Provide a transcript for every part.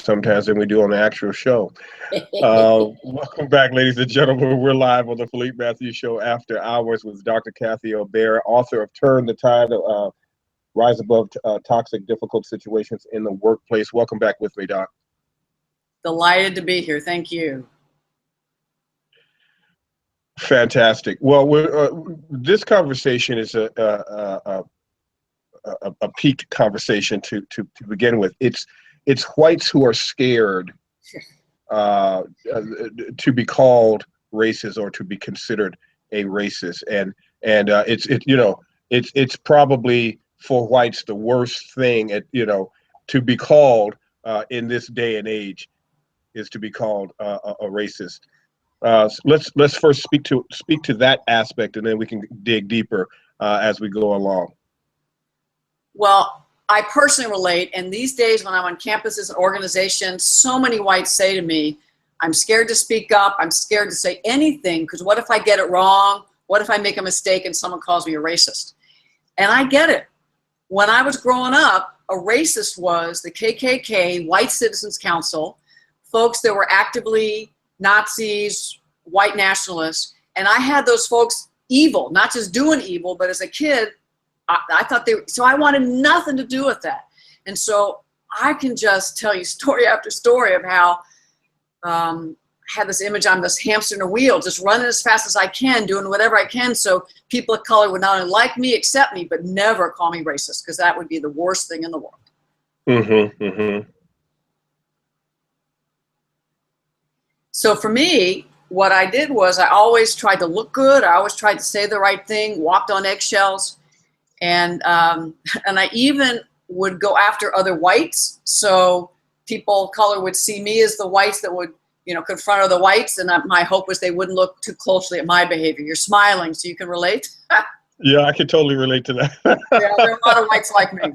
sometimes than we do on the actual show. Welcome back, ladies and gentlemen. We're live on the Philippe Matthews Show After Hours with Dr. Kathy Obear, author of Turn the Tide, Rise Above Toxic, Difficult Situations in the Workplace. Welcome back with me, Doc. Delighted to be here. Thank you. Fantastic. Well, this conversation is a peak conversation to begin with. It's whites who are scared to be called racist or to be considered a racist, and it's probably for whites the worst thing to be called in this day and age is to be called a racist. Let's first speak to that aspect, and then we can dig deeper as we go along. Well, I personally relate, and these days when I'm on campuses and organizations, so many whites say to me, I'm scared to speak up, I'm scared to say anything, because what if I get it wrong? What if I make a mistake and someone calls me a racist? And I get it. When I was growing up, a racist was the KKK, White Citizens Council, folks that were actively Nazis, white nationalists, and I had those folks evil, not just doing evil, but as a kid, I thought so I wanted nothing to do with that. And so I can just tell you story after story of how I had this image, I'm this hamster in a wheel, just running as fast as I can, doing whatever I can so people of color would not only like me, accept me, but never call me racist, because that would be the worst thing in the world. Mm-hmm, mm-hmm. So for me, what I did was I always tried to look good. I always tried to say the right thing, walked on eggshells. And I even would go after other whites. So people of color would see me as the whites that would, confront other whites. And my hope was they wouldn't look too closely at my behavior. You're smiling, so you can relate. Yeah, I can totally relate to that. Yeah, there are a lot of whites like me.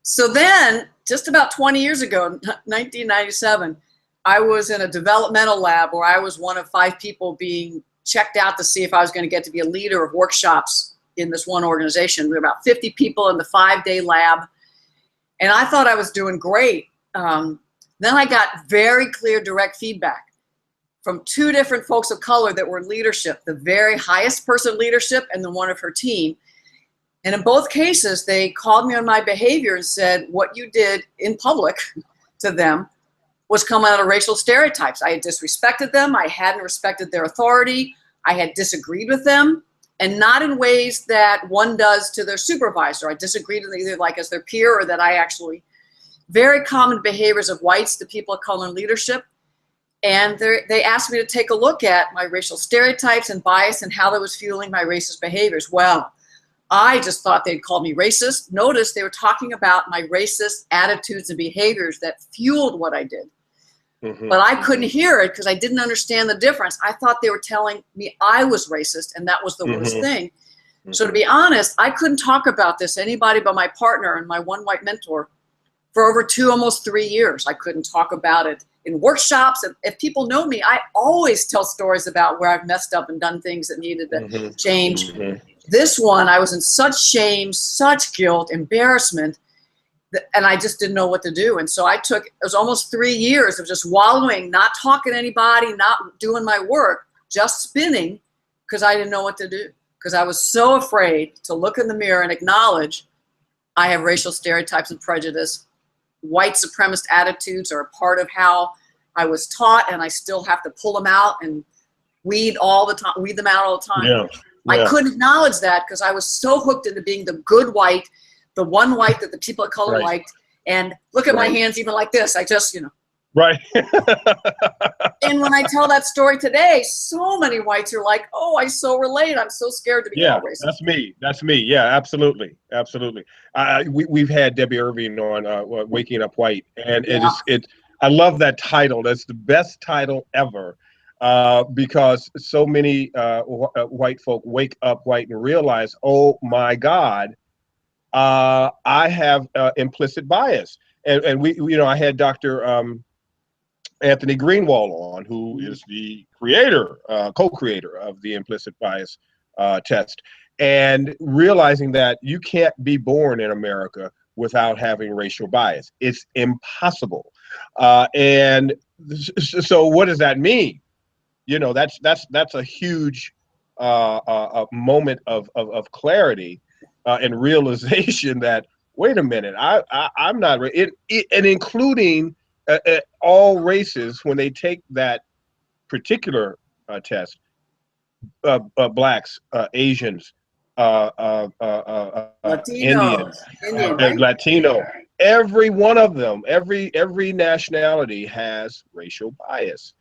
So then, just about 20 years ago, 1997, I was in a developmental lab where I was one of 5 people being checked out to see if I was going to get to be a leader of workshops in this one organization. We were about 50 people in the 5-day lab, and I thought I was doing great. Then I got very clear, direct feedback from 2 different folks of color that were in leadership, the very highest person in leadership and then one of her team. And in both cases, they called me on my behavior and said, what you did in public to them was coming out of racial stereotypes. I had disrespected them. I hadn't respected their authority. I had disagreed with them, and not in ways that one does to their supervisor. I disagreed with either like as their peer or that I actually, very common behaviors of whites to people of color in leadership. And they asked me to take a look at my racial stereotypes and bias and how that was fueling my racist behaviors. Well, I just thought they'd called me racist. Notice they were talking about my racist attitudes and behaviors that fueled what I did. Mm-hmm. But I couldn't hear it because I didn't understand the difference. I thought they were telling me I was racist, and that was the worst thing. Mm-hmm. So to be honest, I couldn't talk about this to anybody but my partner and my one white mentor for over 2, almost 3 years. I couldn't talk about it in workshops. And if people know me, I always tell stories about where I've messed up and done things that needed to change. Mm-hmm. This one, I was in such shame, such guilt, embarrassment, and I just didn't know what to do. And so it was almost 3 years of just wallowing, not talking to anybody, not doing my work, just spinning, because I didn't know what to do. Because I was so afraid to look in the mirror and acknowledge I have racial stereotypes and prejudice. White supremacist attitudes are a part of how I was taught, and I still have to pull them out and weed them out all the time. Yeah. I couldn't acknowledge that because I was so hooked into being the good white, the one white that the people of color liked. And look at my hands, even like this. I just, Right. And when I tell that story today, so many whites are like, oh, I so relate. I'm so scared to be called racist. That's me. Yeah, absolutely. Absolutely. We've had Debbie Irving on Waking Up White. And I love that title. That's the best title ever. Because so many white folk wake up white and realize, oh my God, I have implicit bias. And we, I had Dr. Anthony Greenwald on, who is the creator, co-creator of the implicit bias test, and realizing that you can't be born in America without having racial bias. It's impossible. And so what does that mean? You know, that's a huge a moment of clarity and realization that, wait a minute, I'm not and including all races when they take that particular test, blacks, Asians, Indians, Indian, right? Latino, every one of them, every nationality has racial bias,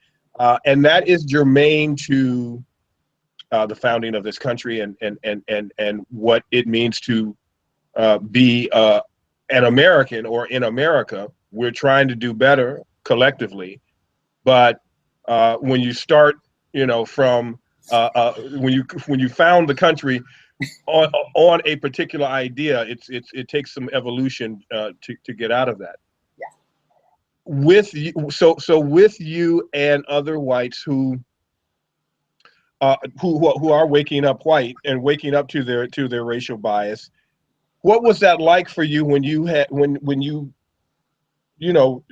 and that is germane to the founding of this country and what it means to be an American or in America. We're trying to do better collectively, but when you start, you know, from when you found the country on a particular idea, it takes some evolution to get out of that. Yeah. With you, so with you and other whites who are waking up white and waking up to their racial bias, what was that like for you when you had when you know,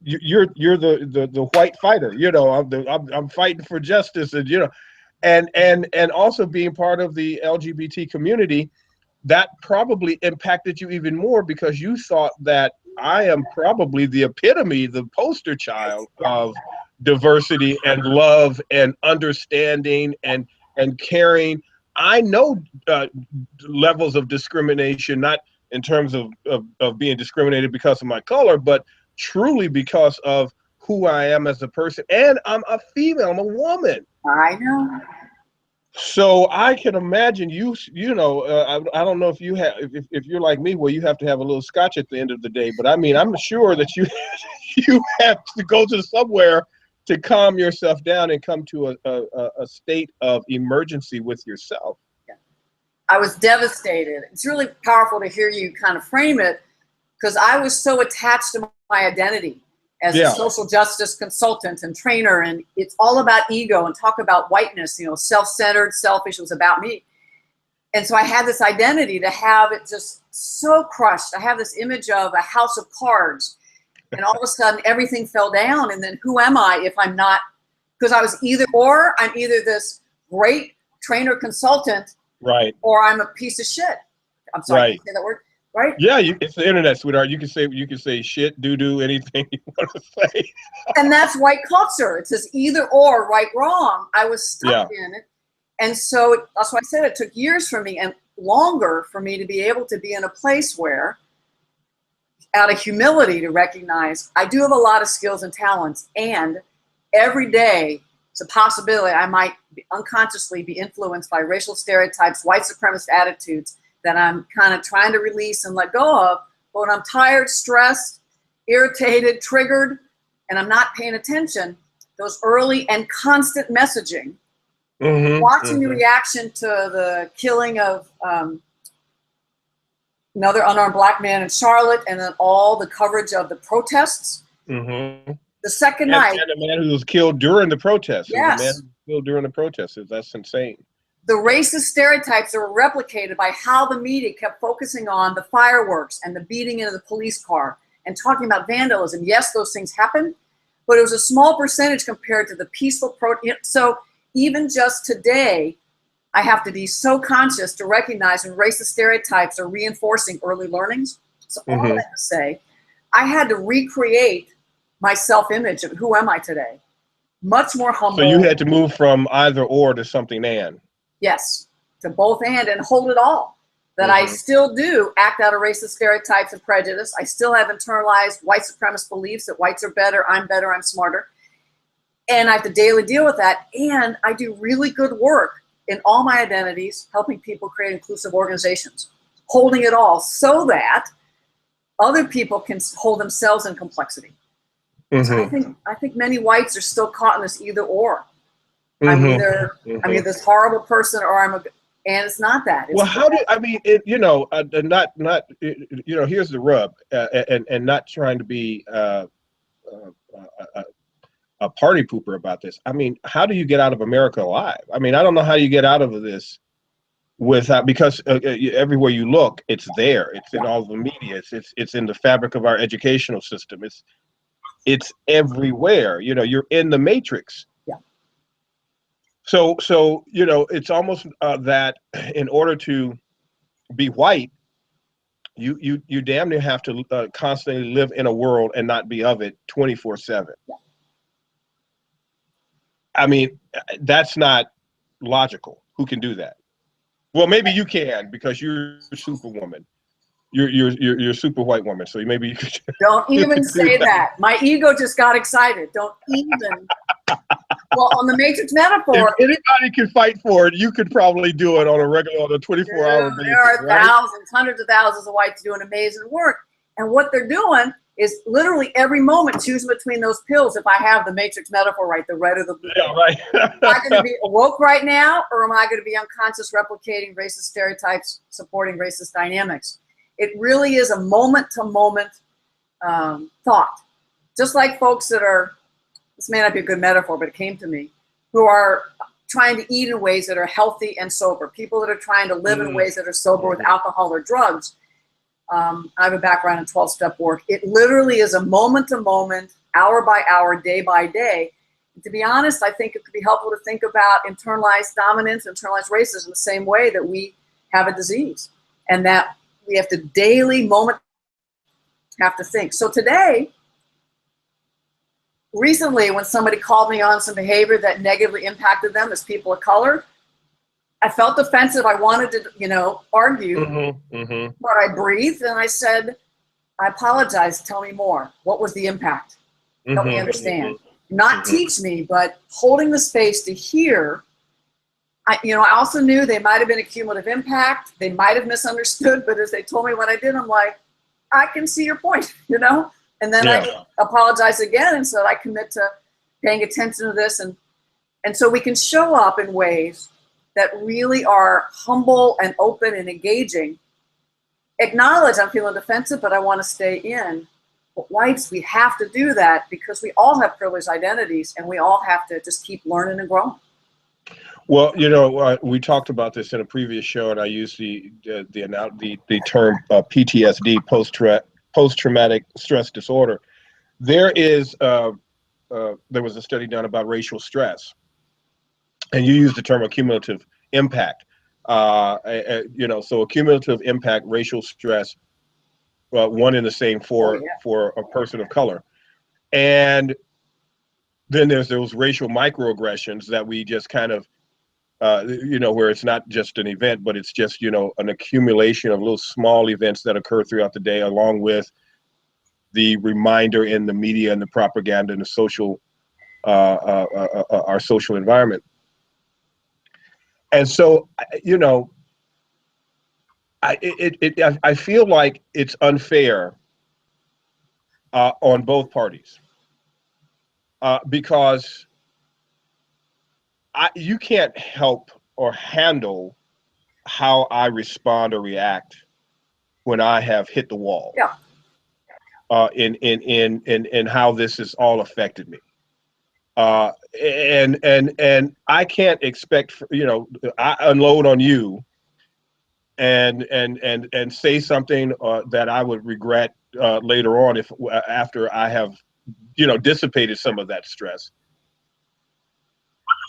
you're the white fighter, you know, I'm fighting for justice, and you know, and also being part of the LGBT community, that probably impacted you even more because you thought that I am probably the epitome, the poster child of diversity and love and understanding and caring. I know levels of discrimination, not in terms of being discriminated because of my color, but truly because of who I am as a person. And I'm a female, I'm a woman. I know. So I can imagine you know, I don't know if you have, if you're like me, where you have to have a little scotch at the end of the day, but I mean, I'm sure that you you have to go to somewhere to calm yourself down and come to a state of emergency with yourself. Yeah. I was devastated. It's really powerful to hear you kind of frame it, because I was so attached to my identity as a social justice consultant and trainer, and it's all about ego and talk about whiteness, you know, self-centered, selfish, it was about me. And so I had this identity to have it just so crushed. I have this image of a house of cards, and all of a sudden everything fell down, and then who am I if I'm not, because I was either or, I'm either this great trainer consultant, right, or I'm a piece of shit. I'm sorry, right. can you say that word? Right? Yeah, it's the internet, sweetheart. You can say shit, doo-doo, anything you want to say. And that's white culture. It says either or, right, wrong. I was stuck in it. And so that's why I said it took years for me and longer for me to be able to be in a place where, out of humility, to recognize I do have a lot of skills and talents, and every day it's a possibility I might unconsciously be influenced by racial stereotypes, white supremacist attitudes that I'm kind of trying to release and let go of. But when I'm tired, stressed, irritated, triggered, and I'm not paying attention, those early and constant messaging, watching the reaction to the killing of another unarmed black man in Charlotte, and then all the coverage of the protests. The second night. And a man who was killed during the protests. Yes. A man who was killed during the protests. That's insane. The racist stereotypes that were replicated by how the media kept focusing on the fireworks and the beating into the police car and talking about vandalism. Yes, those things happened, but it was a small percentage compared to the peaceful protest. So even just today, I have to be so conscious to recognize when racist stereotypes are reinforcing early learnings. So all that to say, I had to recreate my self-image of who am I today. Much more humble. So you had to move from either or to something and. Yes, to both and hold it all. That I still do act out of racist stereotypes and prejudice. I still have internalized white supremacist beliefs that whites are better, I'm smarter. And I have to daily deal with that. And I do really good work in all my identities, helping people create inclusive organizations, holding it all so that other people can hold themselves in complexity. So I think many whites are still caught in this either or. I'm either this horrible person or and it's not that. It's well, how do I mean? You know, not you know. Here's the rub, and not trying to be a party pooper about this. I mean, how do you get out of America alive? I mean, I don't know how you get out of this without, because everywhere you look, it's there. It's in all the media. It's in the fabric of our educational system. It's everywhere. You know, you're in the matrix. Yeah. So you know, it's almost that in order to be white, you damn near have to constantly live in a world and not be of it 24/7. Yeah. I mean, that's not logical. Who can do that? Well, maybe you can because you're Superwoman. You're a super white woman, so maybe you could. Don't even say that. My ego just got excited. Don't even. Well, on the Matrix metaphor, If anybody can fight for it, you could probably do it on a 24-hour basis. there are right? thousands, hundreds of thousands of whites doing amazing work. And what they're doing is literally every moment choosing between those pills. If I have the Matrix metaphor right, the red or the blue. Yeah, right. Am I going to be awoke right now, or am I going to be unconscious, replicating racist stereotypes, supporting racist dynamics? It really is a moment-to-moment thought. Just like folks that are, this may not be a good metaphor, but it came to me, who are trying to eat in ways that are healthy and sober. People that are trying to live in ways that are sober with alcohol or drugs. I have a background in 12-step work. It literally is a moment-to-moment, hour by hour, day by day. And to be honest, I think it could be helpful to think about internalized dominance, internalized racism the same way that we have a disease. And that we have to daily have to think. So today, recently, when somebody called me on some behavior that negatively impacted them as people of color, I felt defensive. I wanted to, you know, argue, but I breathed and I said, I apologize. Tell me more. What was the impact? Help me understand. Not teach me, but holding the space to hear. I also knew they might have been a cumulative impact. They might have misunderstood, but as they told me what I did, I'm like, I can see your point, you know? And then I apologized again and said, I commit to paying attention to this. And so we can show up in ways that really are humble and open and engaging. Acknowledge I'm feeling defensive, but I want to stay in. But whites, we have to do that because we all have privileged identities and we all have to just keep learning and growing. Well, you know, we talked about this in a previous show, and I used the term PTSD, post-traumatic stress disorder. There was a study done about racial stress, and you used the term cumulative impact. You know, so a cumulative impact, racial stress, one in the same for a person of color, and then there's those racial microaggressions that we just kind of. You know, where it's not just an event, but it's just, you know, an accumulation of little small events that occur throughout the day, along with the reminder in the media and the propaganda and the social, our social environment. And so, you know, I feel like it's unfair on both parties because you can't help or handle how I respond or react when I have hit the wall. Yeah. In how this has all affected me. And I can't expect, you know, I unload on you and say something that I would regret later on after I have, you know, dissipated some of that stress.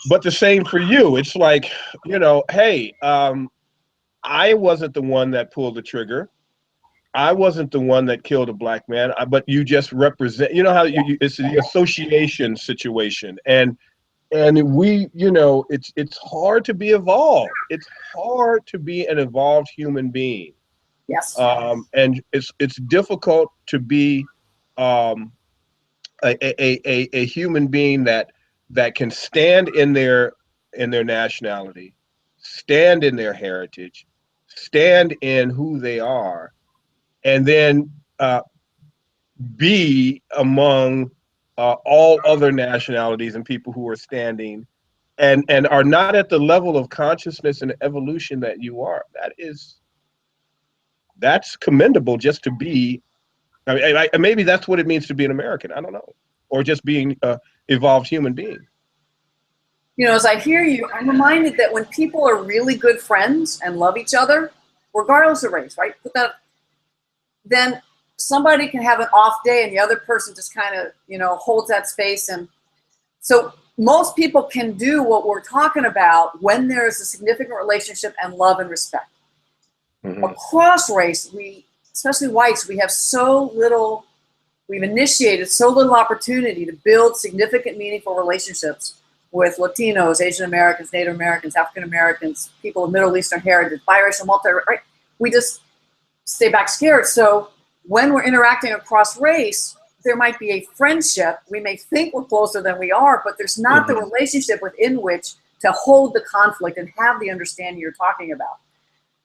But the same for you. It's like, you know, hey, I wasn't the one that pulled the trigger. I wasn't the one that killed a black man, but you just represent, you know how it's the association situation. And we, you know, it's hard to be evolved. It's hard to be an evolved human being. Yes. And it's difficult to be a human being that can stand in their nationality, stand in their heritage, stand in who they are, and then be among all other nationalities and people who are standing and are not at the level of consciousness and evolution that you are. That's commendable just to be. I mean, maybe that's what it means to be an American. I don't know, or just being an evolved human being. You know, as I hear you, I'm reminded that when people are really good friends and love each other, regardless of race, right? Then somebody can have an off day and the other person just kind of, you know, holds that space. And so most people can do what we're talking about when there's a significant relationship and love and respect. Across race, especially whites, we have so little, we've initiated so little opportunity to build significant, meaningful relationships with Latinos, Asian Americans, Native Americans, African Americans, people of Middle Eastern heritage, biracial, right? We just stay back scared. So when we're interacting across race, there might be a friendship. We may think we're closer than we are, but there's not the relationship within which to hold the conflict and have the understanding you're talking about.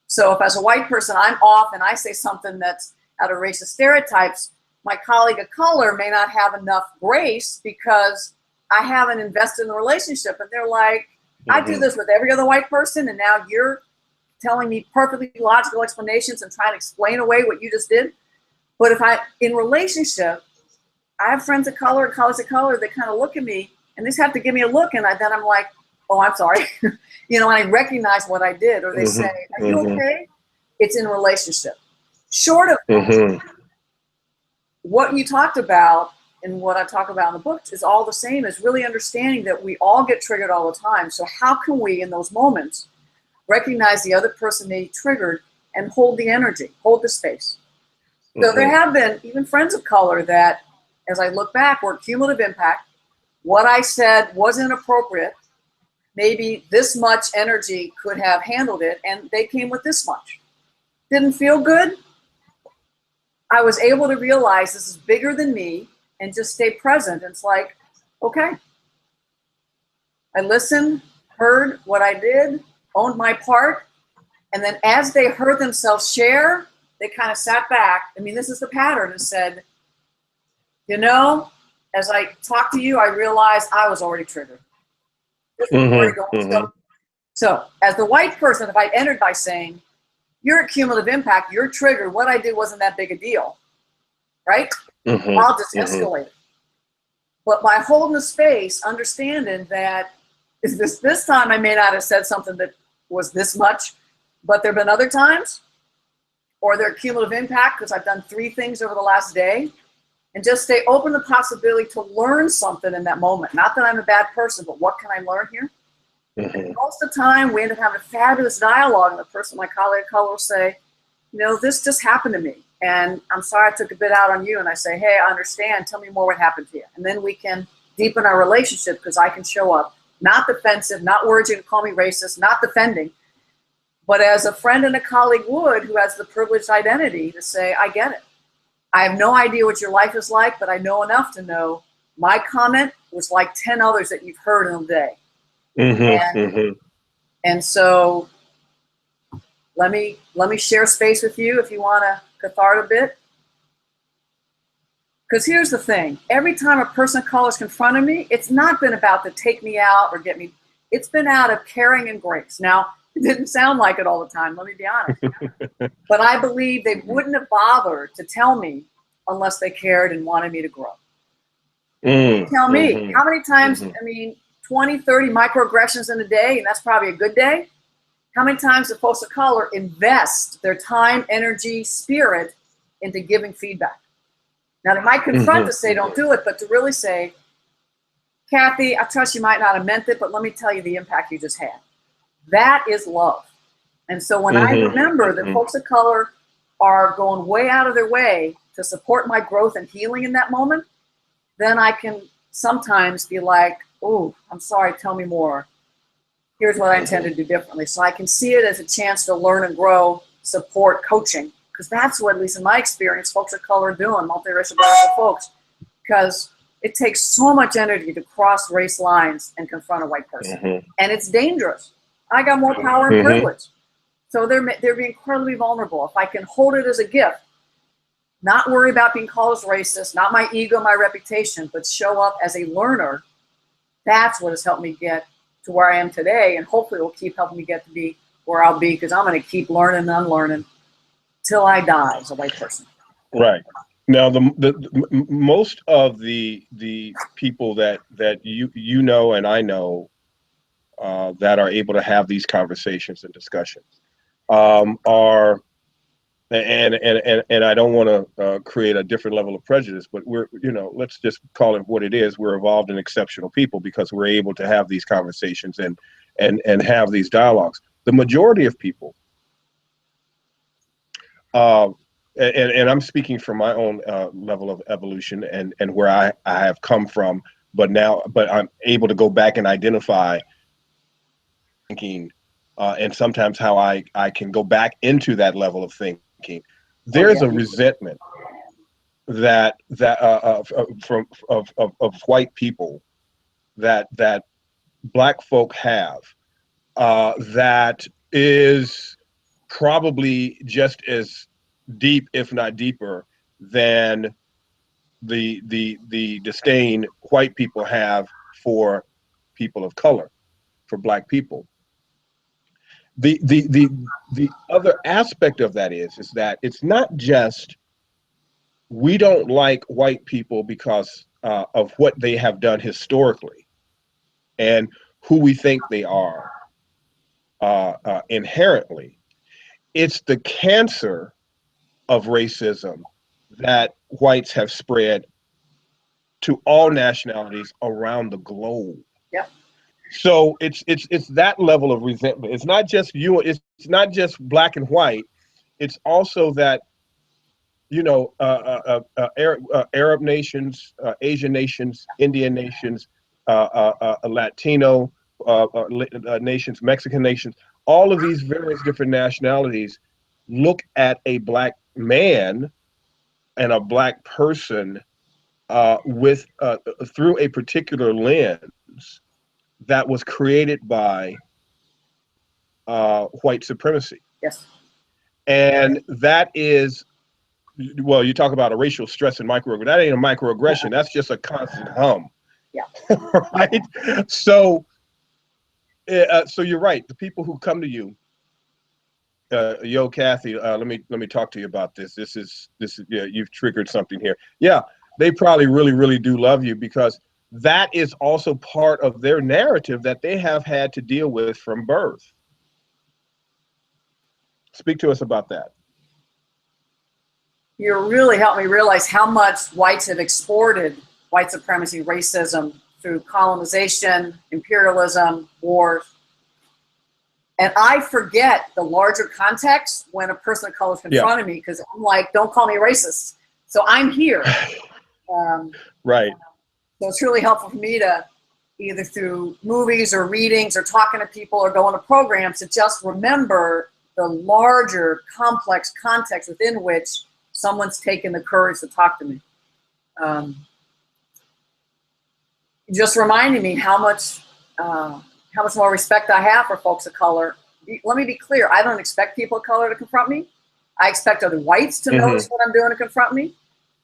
So if as a white person, I'm off and I say something that's out of racist stereotypes, my colleague of color may not have enough grace because I haven't invested in the relationship. And they're like, I do this with every other white person, and now you're telling me perfectly logical explanations and trying to explain away what you just did. But if in relationship, I have friends of color and colleagues of color that kind of look at me and they just have to give me a look, and then I'm like, oh, I'm sorry. You know, and I recognize what I did. Or they say, are you okay? It's in relationship. Short of what you talked about and what I talk about in the book is all the same, is really understanding that we all get triggered all the time. So how can we, in those moments, recognize the other person may be triggered and hold the energy, hold the space? So there have been even friends of color that, as I look back, were cumulative impact. What I said wasn't appropriate. Maybe this much energy could have handled it, and they came with this much. Didn't feel good. I was able to realize this is bigger than me and just stay present. It's like, okay. I listened, heard what I did, owned my part, and then as they heard themselves share, they kind of sat back. I mean, this is the pattern, and said, you know, as I talked to you, I realized I was already triggered. So as the white person, if I entered by saying, you're a cumulative impact, you're triggered, what I did wasn't that big a deal, right? I'll just escalate it. But by holding the space, understanding that this time I may not have said something that was this much, but there have been other times, or they're cumulative impact because I've done 3 things over the last day, and just stay open to the possibility to learn something in that moment. Not that I'm a bad person, but what can I learn here? And most of the time, we end up having a fabulous dialogue, and the person, my colleague of color, will say, you know, this just happened to me, and I'm sorry I took a bit out on you. And I say, hey, I understand. Tell me more what happened to you. And then we can deepen our relationship because I can show up, not defensive, not worried you to call me racist, not defending, but as a friend and a colleague would, who has the privileged identity to say, I get it. I have no idea what your life is like, but I know enough to know my comment was like 10 others that you've heard in a day. And so let me share space with you if you want to cathart a bit. Because here's the thing. Every time a person of color has confronted me, it's not been about to take me out or get me. It's been out of caring and grace. Now, it didn't sound like it all the time, let me be honest. But I believe they wouldn't have bothered to tell me unless they cared and wanted me to grow. Tell me, how many times, I mean, 20, 30 microaggressions in a day, and that's probably a good day. How many times do folks of color invest their time, energy, spirit into giving feedback? Now, they might confront to say, don't do it, but to really say, Kathy, I trust you might not have meant it, but let me tell you the impact you just had. That is love. And so when I remember that folks of color are going way out of their way to support my growth and healing in that moment, then I can sometimes be like, oh, I'm sorry, tell me more. Here's what I intend to do differently. So I can see it as a chance to learn and grow, support, coaching, because that's what, at least in my experience, folks of color are doing, multiracial folks, because it takes so much energy to cross race lines and confront a white person. And it's dangerous. I got more power and privilege. So they're being incredibly vulnerable. If I can hold it as a gift, not worry about being called as racist, not my ego, my reputation, but show up as a learner, that's what has helped me get to where I am today. And hopefully it will keep helping me get to be where I'll be, because I'm going to keep learning and unlearning till I die as a white person. Right. Now, the most of the people that you know and I know that are able to have these conversations and discussions are and I don't want to create a different level of prejudice, but we're, you know, let's just call it what it is. We're evolved and exceptional people because we're able to have these conversations and have these dialogues. The majority of people, and I'm speaking from my own level of evolution and where I have come from, but I'm able to go back and identify thinking, and sometimes how I can go back into that level of thinking. Oh, There's yeah. a resentment of white people that black folk have, that is probably just as deep, if not deeper, than the disdain white people have for people of color, for black people. The other aspect of that is that it's not just we don't like white people because of what they have done historically and who we think they are inherently. It's the cancer of racism that whites have spread to all nationalities around the globe. Yep. So it's that level of resentment. It's not just you. It's not just black and white. It's also that, you know, Arab nations, Asian nations, Indian nations, Latino nations, Mexican nations, all of these various different nationalities look at a black man and a black person with through a particular lens that was created by white supremacy. Yes. And that is, well, you talk about a racial stress and microaggression. That ain't a microaggression. That's just a constant hum. Yeah. Right? So, so you're right. The people who come to you, yo, Kathy, let me talk to you about this. This is yeah, you've triggered something here. Yeah, they probably really do love you because that is also part of their narrative that they have had to deal with from birth. Speak to us about that. You really helped me realize how much whites have exported white supremacy, racism through colonization, imperialism, wars. And I forget the larger context when a person of color is confronting me because I'm like, don't call me racist. So I'm here. Right. So it's really helpful for me to either through movies or readings or talking to people or going to programs to just remember the larger complex context within which someone's taken the courage to talk to me. Just reminding me how much more respect I have for folks of color. Let me be clear. I don't expect people of color to confront me. I expect other whites to notice what I'm doing to confront me,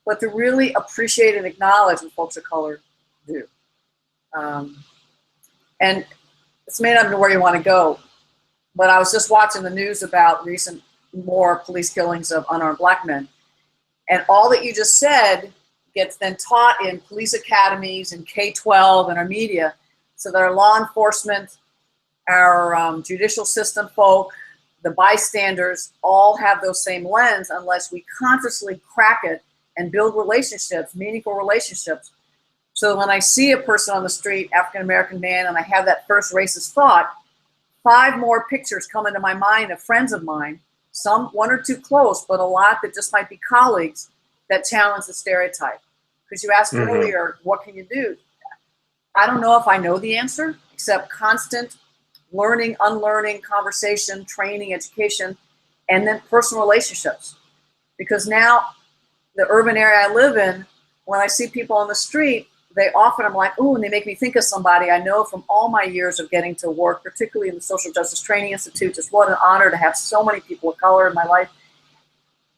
but to really appreciate and acknowledge what folks of color do. And this may not be where you want to go, but I was just watching the news about recent more police killings of unarmed black men. And all that you just said gets then taught in police academies and K-12 and our media, so that our law enforcement, our judicial system folk, the bystanders all have those same lens unless we consciously crack it and build relationships, meaningful relationships. So when I see a person on the street, African-American man, and I have that first racist thought, 5 more pictures come into my mind of friends of mine, some 1 or 2 close, but a lot that just might be colleagues that challenge the stereotype. Because you asked earlier, what can you do? I don't know if I know the answer, except constant learning, unlearning, conversation, training, education, and then personal relationships. Because now, the urban area I live in, when I see people on the street, they often, I'm like, ooh, and they make me think of somebody I know from all my years of getting to work, particularly in the Social Justice Training Institute. Just what an honor to have so many people of color in my life.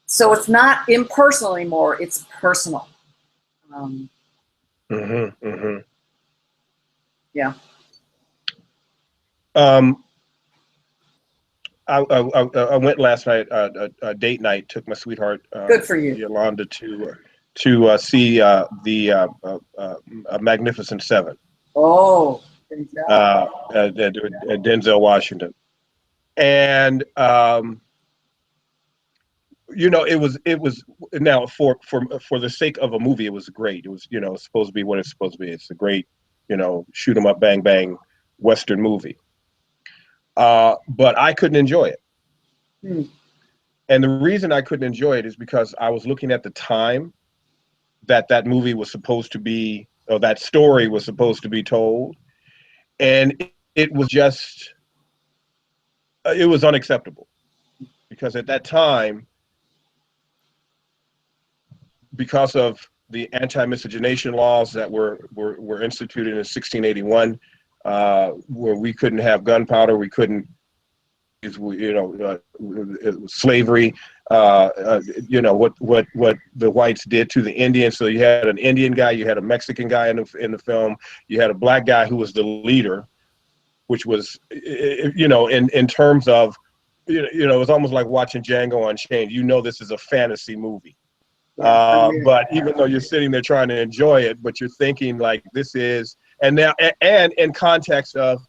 So it's not impersonal anymore, it's personal. Yeah. I went last night, date night, took my sweetheart, Good for you, Yolanda, to see the Magnificent Seven. Oh, at Denzel Washington. And you know, it was now for the sake of a movie, it was great. It was, you know, supposed to be what it's supposed to be. It's a great, you know, shoot 'em up, bang bang, Western movie. But I couldn't enjoy it. Hmm. And the reason I couldn't enjoy it is because I was looking at the time that that movie was supposed to be, or that story was supposed to be told, and it was just, it was unacceptable. Because at that time, because of the anti-miscegenation laws that were instituted in 1681, where we couldn't have gunpowder, we couldn't, you know, slavery, you know, what the whites did to the Indians. So you had an Indian guy, you had a Mexican guy in the film, you had a black guy who was the leader, which was, you know, in terms of, you know, it was almost like watching Django Unchained. You know, this is a fantasy movie. But even though you're sitting there trying to enjoy it, but you're thinking like this is, and now, and in context of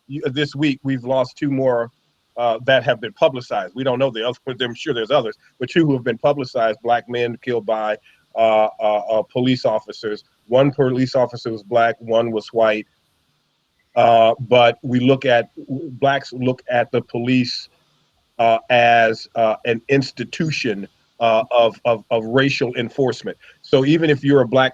this week, we've lost two more that have been publicized. We don't know the others, but I'm sure there's others, but two who have been publicized, black men killed by police officers. One police officer was black, one was white. But blacks look at the police as an institution of racial enforcement. So even if you're a black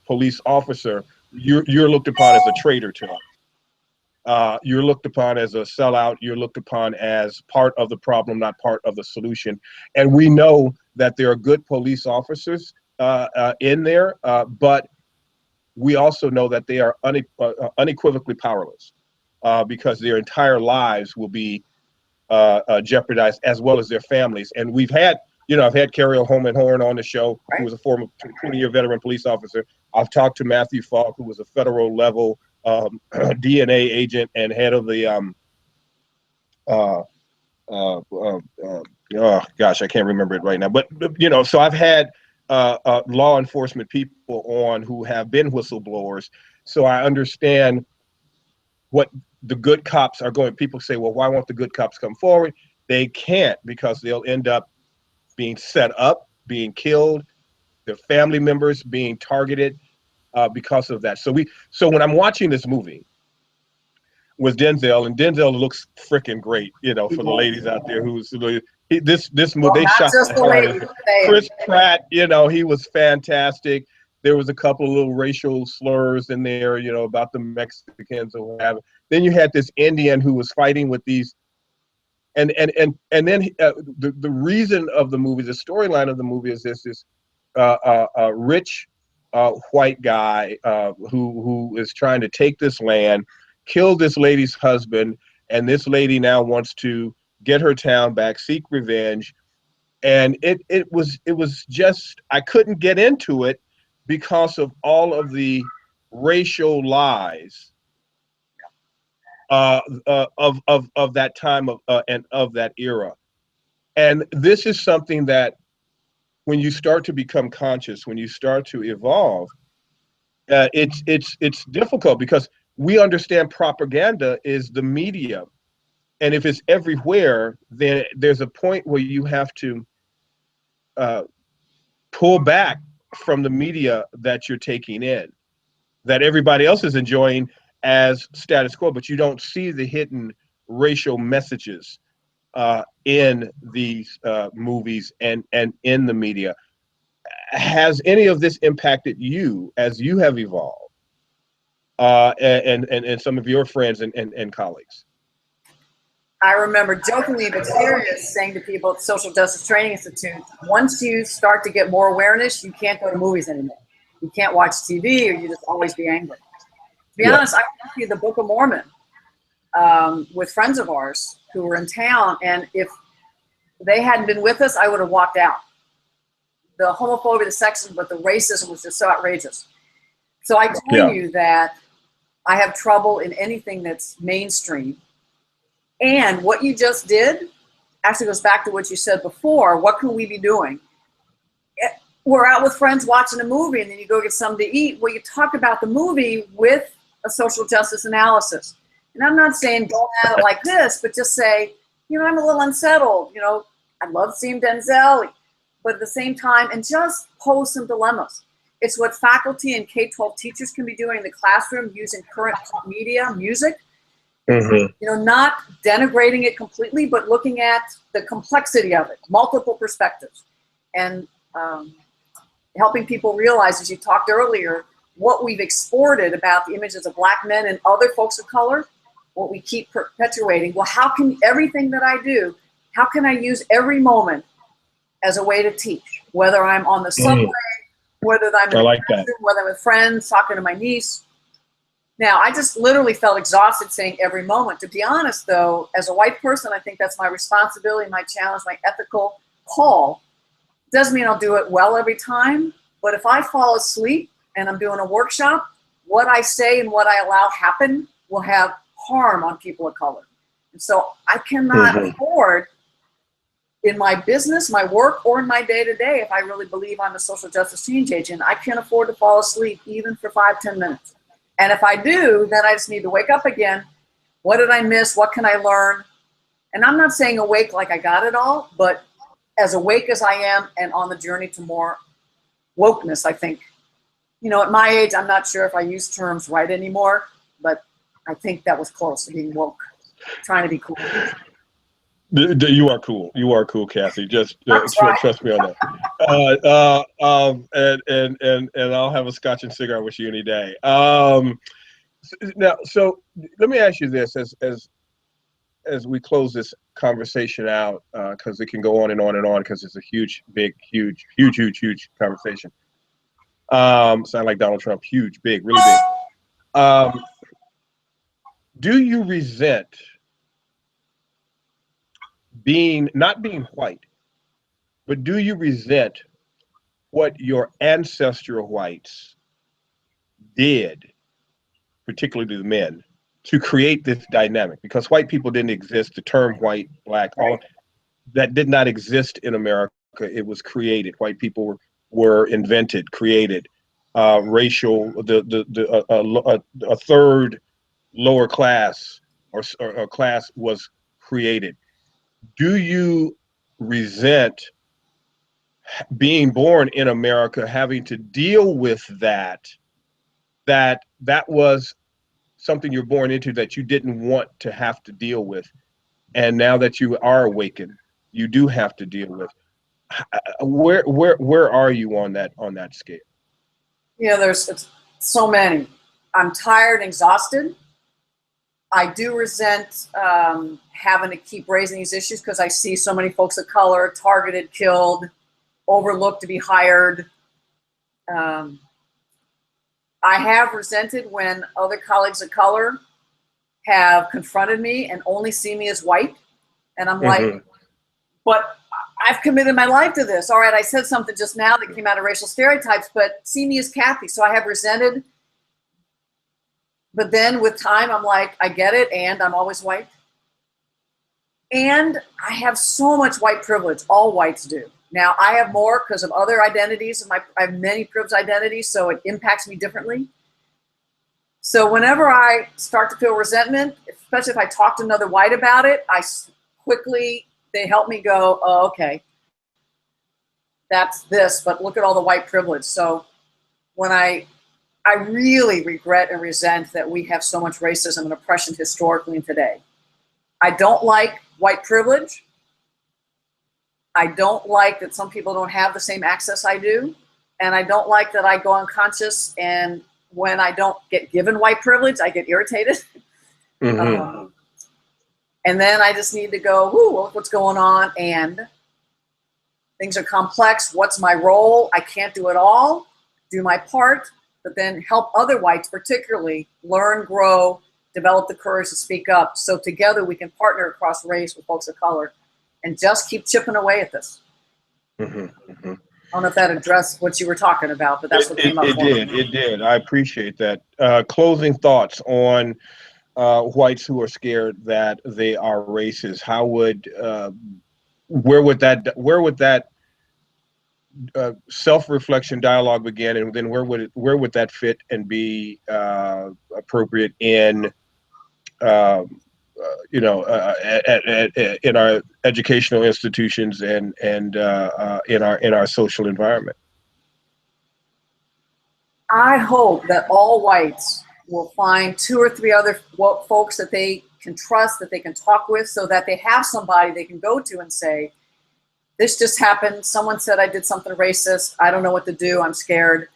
police officer, you're looked upon as a traitor to us. You're looked upon as a sellout. You're looked upon as part of the problem, not part of the solution. And we know that there are good police officers in there, but we also know that they are unequivocally powerless because their entire lives will be jeopardized, as well as their families. And we've had, you know, I've had Carol Holman Horn on the show, who was a former 20-year veteran police officer. I've talked to Matthew Falk, who was a federal level DNA agent and head of the oh gosh, I can't remember it right now. But you know, so I've had law enforcement people on who have been whistleblowers, so I understand what the good cops are going. People say, well, why won't the good cops come forward? They can't, because they'll end up being set up, being killed, their family members being targeted because of that. So when I'm watching this movie with Denzel, and Denzel looks freaking great, you know, for the ladies out there who's this movie, they shot the hell out of Chris Pratt, you know, he was fantastic. There was a couple of little racial slurs in there, you know, about the Mexicans or whatever. Then you had this Indian who was fighting with these, and then the reason of the movie, the storyline of the movie is this rich white guy who is trying to take this land, kill this lady's husband, and this lady now wants to get her town back, seek revenge, and it was just, I couldn't get into it because of all of the racial lies of that time and of that era. And this is something that when you start to become conscious, when you start to evolve, it's difficult because we understand propaganda is the media. And if it's everywhere, then there's a point where you have to pull back from the media that you're taking in, that everybody else is enjoying as status quo, but you don't see the hidden racial messages in these movies and in the media. Has any of this impacted you as you have evolved, and some of your friends and colleagues? I remember jokingly but serious saying to people at the Social Justice Training Institute, once you start to get more awareness, you can't go to movies anymore. You can't watch TV, or you just always be angry. To be honest, I went to the Book of Mormon with friends of ours who were in town, and if they hadn't been with us, I would have walked out. The homophobia, the sexism, but the racism was just so outrageous. So I tell you that I have trouble in anything that's mainstream. And what you just did actually goes back to what you said before. What can we be doing? We're out with friends watching a movie, and then you go get something to eat. Well, you talk about the movie with a social justice analysis. And I'm not saying don't have it like this, but just say, you know, I'm a little unsettled. You know, I love seeing Denzel, but at the same time, and just pose some dilemmas. It's what faculty and K-12 teachers can be doing in the classroom using current media, music. You know, not denigrating it completely, but looking at the complexity of it, multiple perspectives, and helping people realize, as you talked earlier, what we've exported about the images of Black men and other folks of color, what we keep perpetuating. Well, how can everything that I do, how can I use every moment as a way to teach? Whether I'm on the subway, whether I'm in the classroom, whether I'm with friends, talking to my niece. Now, I just literally felt exhausted saying every moment. To be honest, though, as a white person, I think that's my responsibility, my challenge, my ethical call. Doesn't mean I'll do it well every time, but if I fall asleep and I'm doing a workshop, what I say and what I allow happen will have harm on people of color. And so I cannot afford, in my business, my work, or in my day-to-day, if I really believe I'm a social justice change agent, I can't afford to fall asleep even for 5-10 minutes. And if I do, then I just need to wake up again. What did I miss? What can I learn? And I'm not saying awake like I got it all, but as awake as I am and on the journey to more wokeness, I think. You know, at my age, I'm not sure if I use terms right anymore, but I think that was close to being woke, trying to be cool. You are cool. You are cool, Kathy. Just trust me on that. And I'll have a scotch and cigar with you any day. Now, so let me ask you this: as we close this conversation out, because it can go on and on and on, because it's a huge conversation. Sound like Donald Trump? Huge, big, really big. Do you resent not being white, but do you resent what your ancestral whites did, particularly the men, to create this dynamic? Because white people didn't exist. The term white, black, all that did not exist in America. It was created. White people were invented, created. Racial, a third lower class or class was created. Do you resent being born in America, having to deal with that was something you're born into that you didn't want to have to deal with, and now that you are awakened, you do have to deal with? Where are you on that scale? You know, there's so many. I'm tired and exhausted. I do resent having to keep raising these issues because I see so many folks of color targeted, killed, overlooked to be hired. I have resented when other colleagues of color have confronted me and only see me as white. And I'm like, but I've committed my life to this. All right, I said something just now that came out of racial stereotypes, but see me as Kathy. So I have resented. But then with time, I'm like, I get it, and I'm always white. And I have so much white privilege. All whites do. Now, I have more because of other identities. I have many privileged identities, so it impacts me differently. So whenever I start to feel resentment, especially if I talk to another white about it, they help me go, oh, okay, that's this, but look at all the white privilege. So when I really regret and resent that we have so much racism and oppression historically and today. I don't like white privilege. I don't like that some people don't have the same access I do. And I don't like that I go unconscious, and when I don't get given white privilege, I get irritated. And then I just need to go, look what's going on, and things are complex. What's my role? I can't do it all. Do my part, but then help other whites particularly learn, grow, develop the courage to speak up. So together we can partner across race with folks of color and just keep chipping away at this. I don't know if that addressed what you were talking about, but that's what came up for me. It did. I appreciate that. Closing thoughts on whites who are scared that they are racist. How would, where would that self-reflection dialogue begin, and then where would that fit and be appropriate in in our educational institutions and in our social environment. I hope that all whites will find 2 or 3 other folks that they can trust, that they can talk with, so that they have somebody they can go to and say, this just happened. Someone said I did something racist. I don't know what to do. I'm scared.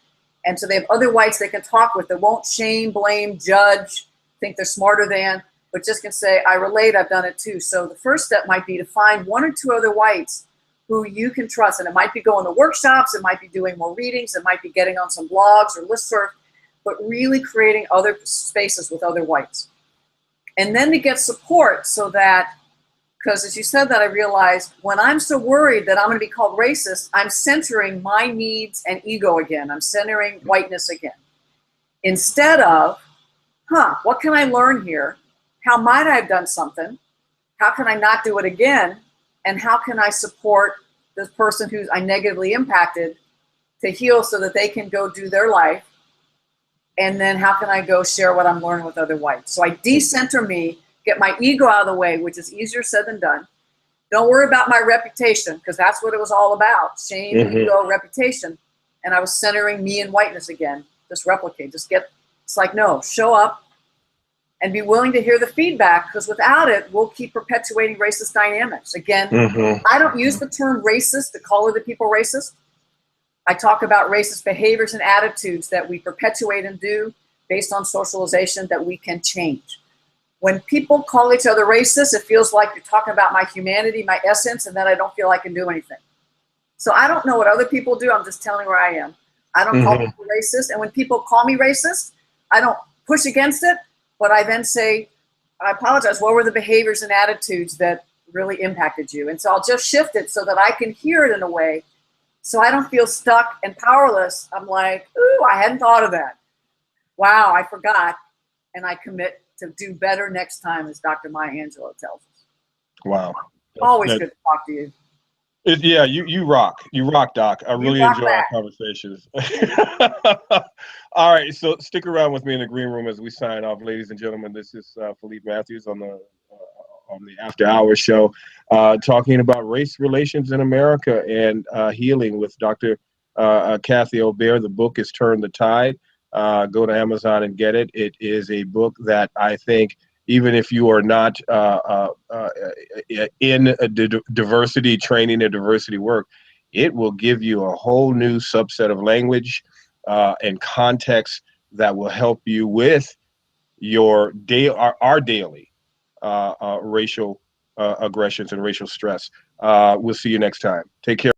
And so they have other whites they can talk with that won't shame, blame, judge, think they're smarter than, but just can say, I relate, I've done it too. So the first step might be to find 1 or 2 other whites who you can trust. And it might be going to workshops, it might be doing more readings, it might be getting on some blogs or listserv, but really creating other spaces with other whites. And then to get support, so that, because as you said that, I realized when I'm so worried that I'm going to be called racist, I'm centering my needs and ego again. I'm centering whiteness again. Instead of, what can I learn here? How might I have done something? How can I not do it again? And how can I support this person who I negatively impacted to heal so that they can go do their life? And then how can I go share what I'm learning with other whites? So I decenter me, get my ego out of the way, which is easier said than done. Don't worry about my reputation, because that's what it was all about. Shame, ego, reputation. And I was centering me and whiteness again. Just replicate, it's like, no, show up and be willing to hear the feedback, because without it, we'll keep perpetuating racist dynamics. Again, I don't use the term racist to call other people racist. I talk about racist behaviors and attitudes that we perpetuate and do based on socialization that we can change. When people call each other racist, it feels like you're talking about my humanity, my essence, and then I don't feel I can do anything. So I don't know what other people do. I'm just telling where I am. I don't call people racist. And when people call me racist, I don't push against it, but I then say, I apologize. What were the behaviors and attitudes that really impacted you? And so I'll just shift it so that I can hear it in a way so I don't feel stuck and powerless. I'm like, ooh, I hadn't thought of that. Wow, I forgot. And I commit to do better next time, as Dr. Maya Angelou tells us. Wow. Always good to talk to you. Yeah, you rock. You rock, Doc. I really enjoy our conversations. All right, so stick around with me in the green room as we sign off, ladies and gentlemen. This is Philippe Matthews on the After Hours show, talking about race relations in America and healing with Dr. Kathy Obear. The book is Turn the Tide. Go to Amazon and get it. It is a book that I think, even if you are not in a diversity training or diversity work, it will give you a whole new subset of language and context that will help you with your our daily racial aggressions and racial stress. We'll see you next time. Take care.